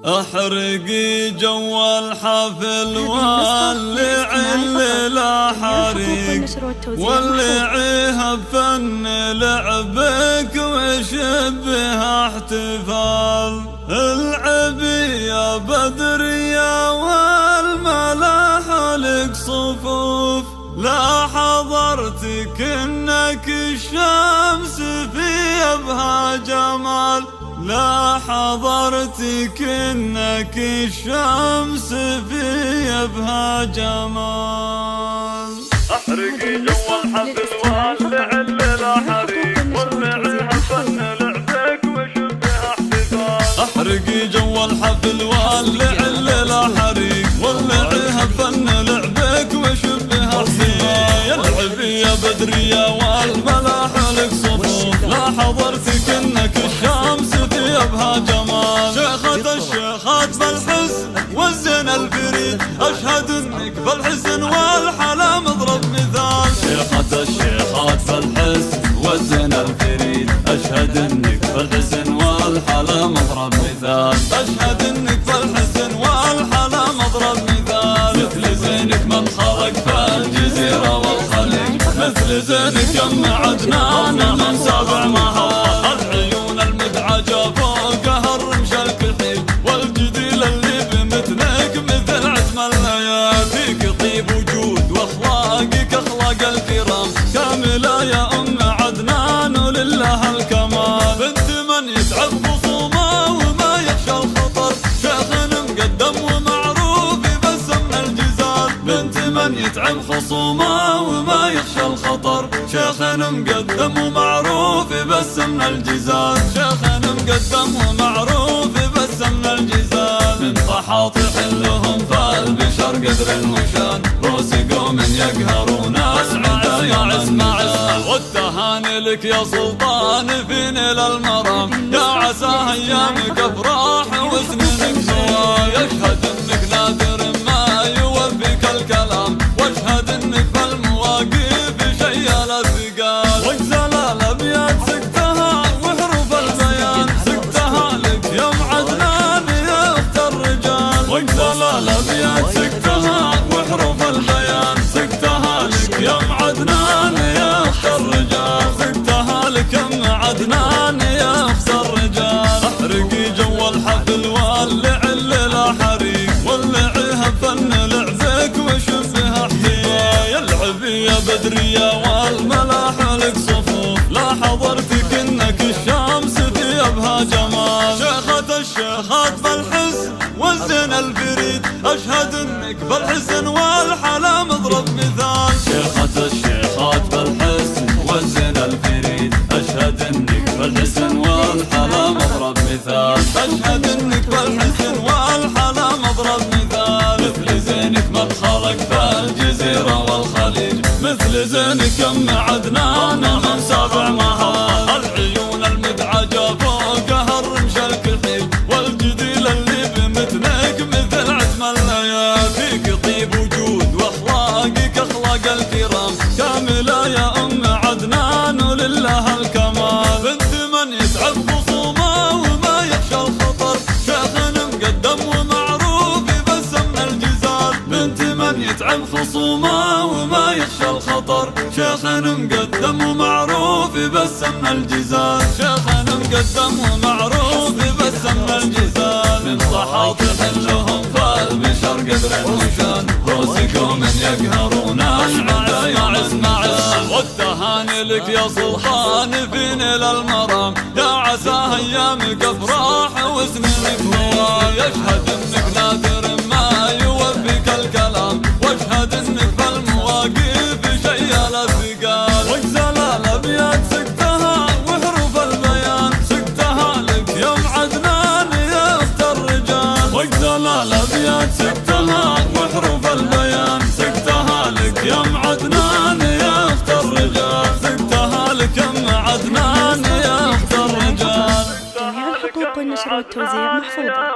احرقي جو الحفل واللعي لا حريق ولعيها بفن لعبك وشبه احتفال. العبي يا بدر يا والملاح لك صفوف، لا حضرتك انك الشمس في ابها جمال، لا حضرتك انك الشمس في ابها جمال. احرقي جو الحفل واللعل لا حريق ولعيها فن لعبك وشبه احتفال. احرقي جو الحفل واللعل لا حريق ولعيها فن لعبك وشبه احتفال. العبي يا بدر يا والملاح لك صفوف، لا حضرتك انك الشمس بها جمال. شيخة الشيخات بالحسن والزين الفريد، أشهد انك بالحسن والحلا مضرب مثال. شيخة الشيخات بالحسن والزين الفريد، أشهد انك بالحسن والحلا مضرب مثال. أشهد انك بالحسن والحلا مضرب مثال. مثل زينك من خلق في الجزيرة والخليج، مثل زينك يم عدنان من سابع مهال. العيون المدعجة فوقها الرمش الكحيل، والجديل اللي بمثلك مثل عتم الليالي. فيك طيب وجود واخلاقك اخلاق الكرام، كاملة يا ام عدنان ولله الكمال. بنت من يتعب خصومه وما يخشى الخطر، شيخ مقدم ومعروف بس من الجزال. بنت من يتعب خصومه وما يخشى الخطر، شيخ مقدم ومعروف بس من الجزال. شيخ مقدم ومعروف بس من الجزال. من طحاط يحلهم فالبشر قدر وشان، روس قوم يقهرون اسمع يا اسمع. والتهاني لك يا سلطان في نيل المرام، يا عسى ايامك افراح وسنينك زوايا. يشهد انك نادر ما يوفيك الكلام، واشهد انك بالمواقف شيال الثقال. واجزل الابيات سكتها وحروف البيان، سكتها لك يا عدنان يا اخت الرجال. واجزل الابيات سكتها وحروف البيان، سكتها لك يا عدنان يا اخت الرجال. سكتها لك يا عدنان يا اخت الرجال. احرقي جو الحفل واللعل لا حريق، ولعيها فن لعبك وشبه احتفال. العبي يا بدر يا والملاح لك صفوف، لا حضرتك انك الشمس في ابها جمال. شيخة الشيخات بالحسن والزين الفريد، اشهد انك بالحسن والحلا مضرب مثال. شيخة الشيخات بالحسن والزين الفريد، اشهد انك بالحسن والحلا مضرب مثال. اشهد انك بالحسن والحلا مضرب مثال. مثل زينك من خلق في الجزيرة والخليج، مثل زينك يم عدنان من سابع مهال. العيون المدعجة فوقها الرمش الكحيل، والجديل اللي بمثلك مثل عتم الليالي. فيك طيب وجود واخلاقك اخلاق الكرام، كاملة يا ام عدنان ولله الكمال. بنت من يتعب خصومه وما يخشى الخطر، شيخ مقدم ومعروف بس من الجزال. بنت من يتعب خصومه وما يخشى الخطر، شيخ مقدم ومعروف بس من الجزال. شيخ مقدم ومعروف بس من الجزال. من طحاط يحلهم فالبشر قدر وشان، روس قوم يقهرون اسمع يا اسمع. والتهاني لك يا سلطان في نيل المرام، يا عسى ايامك افراح وسنينك هوايا. يشهد انك نادر ما يوفيك الكلام، واشهد انك بالمواقف شيال الثقال. واجزل الابيات سكتها وحروف البيان، سكتها لك يا عدنان يا اخت الرجال. واجزل الابيات سكتها وحروف البيان، سكتها لك يا عدنان يا اخت الرجال. سكتها لك يا عدنان يا اخت الرجال. جميع الحقوق والنشر والتوزيع محفوظة.